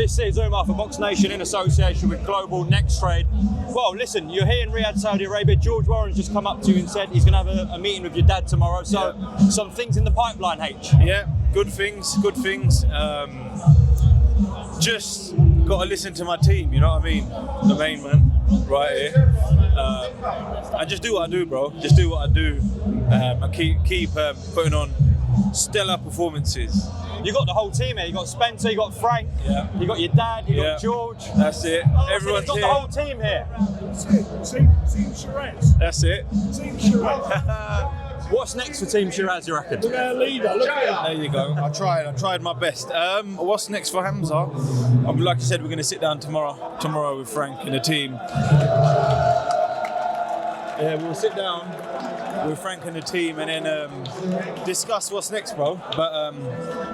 This is Umar for BoxNation in association with Global Next Trade. Well, listen, you're here in Riyadh, Saudi Arabia. George Warren's just come up to you and said he's going to have a meeting with your dad tomorrow. So, some things in the pipeline, H. Yeah, good things. Just got to listen to my team, you know what I mean? The main man, right here. And just do what I do, bro. Just do what I do. And keep putting on stellar performances. You got the whole team here. You got Spencer, you got Frank, you got your dad, you got George. That's it. Everyone's got here. the whole team here. Team Sheeraz. That's it. Team Sheeraz. What's next for Team Sheeraz, you reckon? Look at our leader. Look at him. There you go. I tried my best. What's next for Hamzah? Like you said, we're going to sit down tomorrow with Frank and the team. Yeah, we'll sit down with Frank and the team and then discuss what's next, bro. But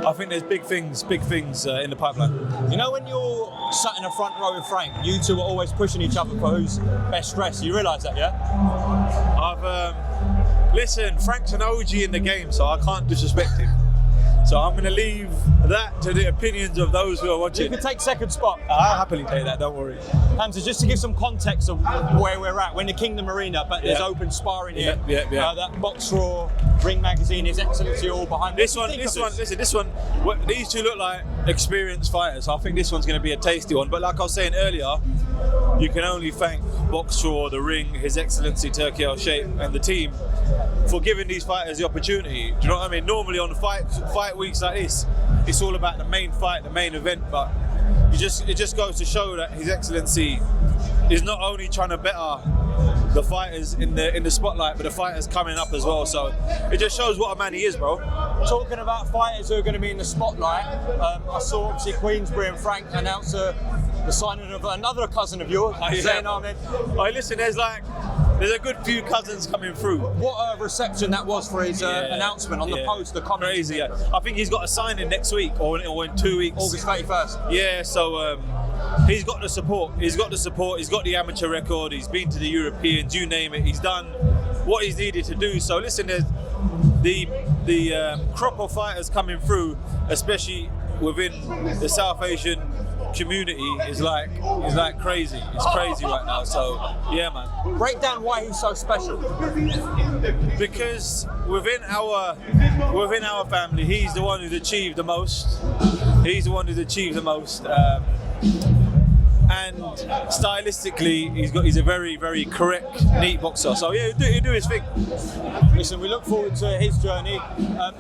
I think there's big things in the pipeline. You know, when you're sat in the front row with Frank, you two are always pushing each other for who's best dressed. You realise that, yeah? Listen, Frank's an OG in the game, so I can't disrespect him. So I'm going to leave that to the opinions of those who are watching. You can take second spot. I'll happily take that, don't worry. Hamzah, just to give some context of where we're at, we're in the Kingdom Arena, but there's open sparring here. That Box Raw, Ring Magazine, His Excellency all behind. This one, these two look like experienced fighters. So I think this one's going to be a tasty one. But like I was saying earlier, you can only thank Box Raw, the Ring, His Excellency Turkey Al Sheikh, and the team for giving these fighters the opportunity. Do you know what I mean? Normally on fight weeks like this, it's all about the main fight, the main event, but it just goes to show that His Excellency is not only trying to better the fighters in the spotlight, but the fighters coming up as well. So it just shows what a man he is, bro. Talking about fighters who are going to be in the spotlight, I saw obviously Queensbury and Frank announce the signing of another cousin of yours, Zayn Ahmed. Oh, listen, there's a good few cousins coming through. What a reception that was for his announcement on the post, the comments. Crazy, yeah. I think he's got a signing next week or in 2 weeks. August 31st. Yeah, so he's got the support. He's got the amateur record. He's been to the Europeans, you name it. He's done what he's needed to do. So listen, there's the crop of fighters coming through, especially within the South Asian community, is like crazy. It's crazy right now. So yeah, man. Break down why he's so special. Because within our family, he's the one who's achieved the most. And stylistically, he's a very, very correct, neat boxer. So yeah, he'll do his thing. Listen, we look forward to his journey.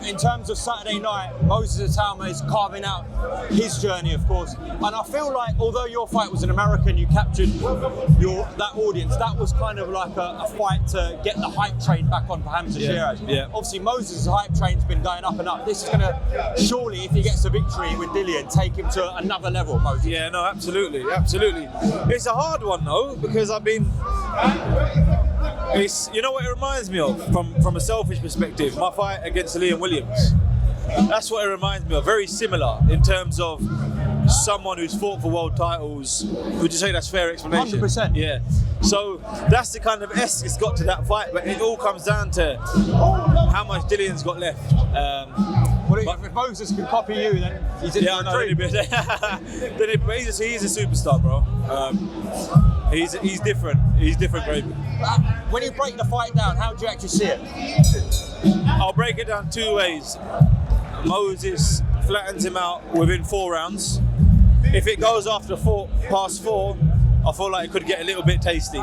In terms of Saturday night, Moses Itauma is carving out his journey, of course. And I feel like, although your fight was an American, you captured that audience. That was kind of like a fight to get the hype train back on for Hamzah Sheeraz. Yeah. Obviously, Moses' hype train's been going up and up. This is going to surely, if he gets a victory with Dillian, take him to another level, Moses. Yeah, no, absolutely. It's a hard one though, because it's, you know what it reminds me of from a selfish perspective, my fight against Dillian Williams. That's what it reminds me of. Very similar in terms of someone who's fought for world titles. Would you say that's fair explanation? 100%. Yeah. So that's the kind of S it's got to that fight, but it all comes down to how much Dillian's got left. If Moses can copy you, then he's in for a treat. He's a superstar, bro. He's different. He's different, baby. When you break the fight down, how do you actually see it? I'll break it down two ways. Moses flattens him out within 4 rounds. If it goes past four, I feel like it could get a little bit tasty.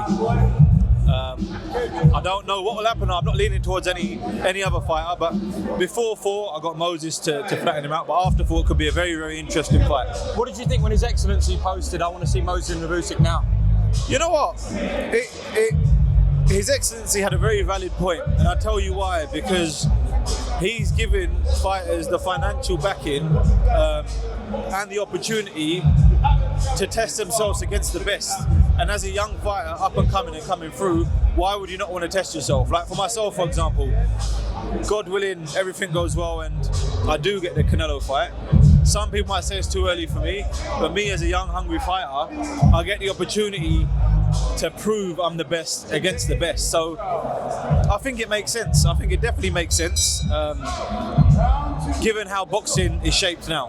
I don't know what will happen. I'm not leaning towards any other fighter, but before 4, I got Moses to flatten him out. But after 4, it could be a very, very interesting fight. What did you think when His Excellency posted, "I want to see Moses and Usyk now"? You know what? His Excellency had a very valid point, and I'll tell you why. Because he's given fighters the financial backing and the opportunity to test themselves against the best. And as a young fighter, up and coming and coming through, why would you not want to test yourself? Like for myself, for example, God willing, everything goes well and I do get the Canelo fight. Some people might say it's too early for me, but me as a young, hungry fighter, I get the opportunity to prove I'm the best against the best. So I think it makes sense. I think it definitely makes sense, given how boxing is shaped now.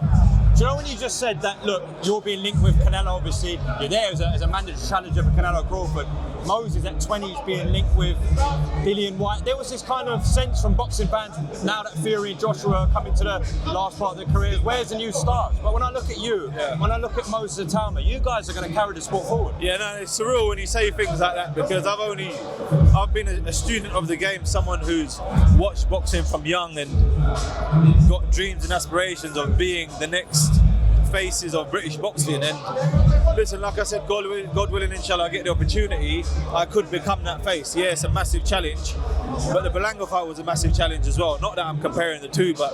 Do you know when you just said that, look, you're being linked with Canelo, obviously, you're there as a mandatory challenger for Canelo Crawford. Moses at 20 is being linked with Dillian Whyte. There was this kind of sense from boxing fans, now that Fury and Joshua are coming to the last part of their careers, where's the new stars? But when I look at you, when I look at Moses Itauma, you guys are going to carry the sport forward. Yeah, no, it's surreal when you say things like that, because I've been a student of the game, someone who's watched boxing from young and got dreams and aspirations of being the next faces of British boxing. And listen, like I said, God willing, inshallah, I get the opportunity, I could become that face. Yeah, it's a massive challenge, but the Belanga fight was a massive challenge as well. Not that I'm comparing the two, but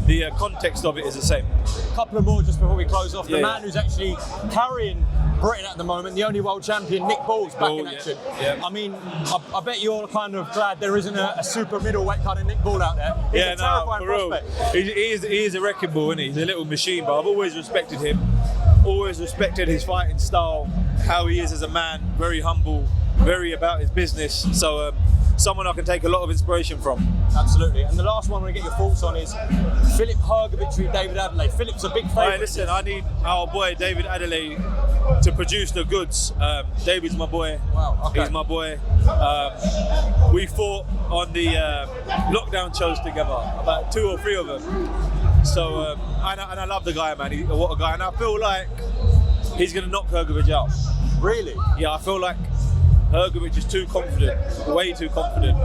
the context of it is the same. A couple of more just before we close off. The man who's actually carrying Britain at the moment, the only world champion, Nick Ball's back in action. Yeah. I mean, I bet you're kind of glad there isn't a super middleweight kind of Nick Ball out there. He's a terrifying prospect. He is a wrecking ball, isn't he? He's a little machine, but I've always respected him. Always respected his fighting style, how he is as a man, very humble, very about his business. So someone I can take a lot of inspiration from. Absolutely. And the last one I want to get your thoughts on is Philip Hrgović with David Adelaide. Philip's a big favourite. Right, listen, I need our boy David Adelaide to produce the goods. David's my boy. Wow, okay. He's my boy. We fought on the lockdown shows together, about 2 or 3 of them. So, and I love the guy, man. What a guy. And I feel like he's going to knock Hrgović out. Really? Yeah, I feel like Hrgović is too confident, way too confident.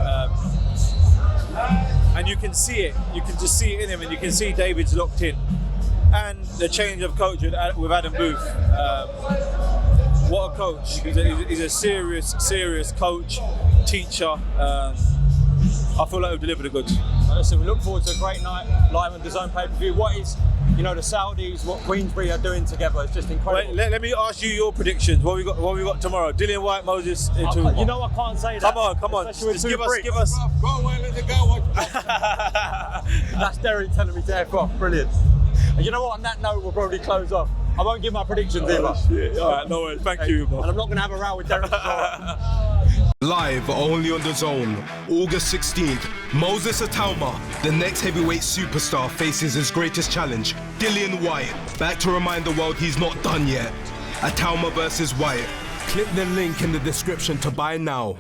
And you can see it. You can just see it in him, and you can see David's locked in. And the change of coach with Adam Booth. What a coach. He's a serious coach, teacher. I feel like we've delivered the goods. Listen, we look forward to a great night live on DAZN pay-per-view. What is, the Saudis, what Queensbury are doing together is just incredible. Wait, let me ask you your predictions. What we got tomorrow? Dillian Whyte, Moses Itauma. You know I can't say that. Come on. Just give us. Go away, let it go. That's Derek telling me to F off. Brilliant. And you know what? On that note, we'll probably close off. I won't give my predictions either. All right, no worries. Thank you, Umar. And I'm not going to have a row with Derek as well. Live only on DAZN, August 16th, Moses Itauma, the next heavyweight superstar, faces his greatest challenge, Dillian Whyte, back to remind the world he's not done yet. Itauma versus Whyte. Click the link in the description to buy now.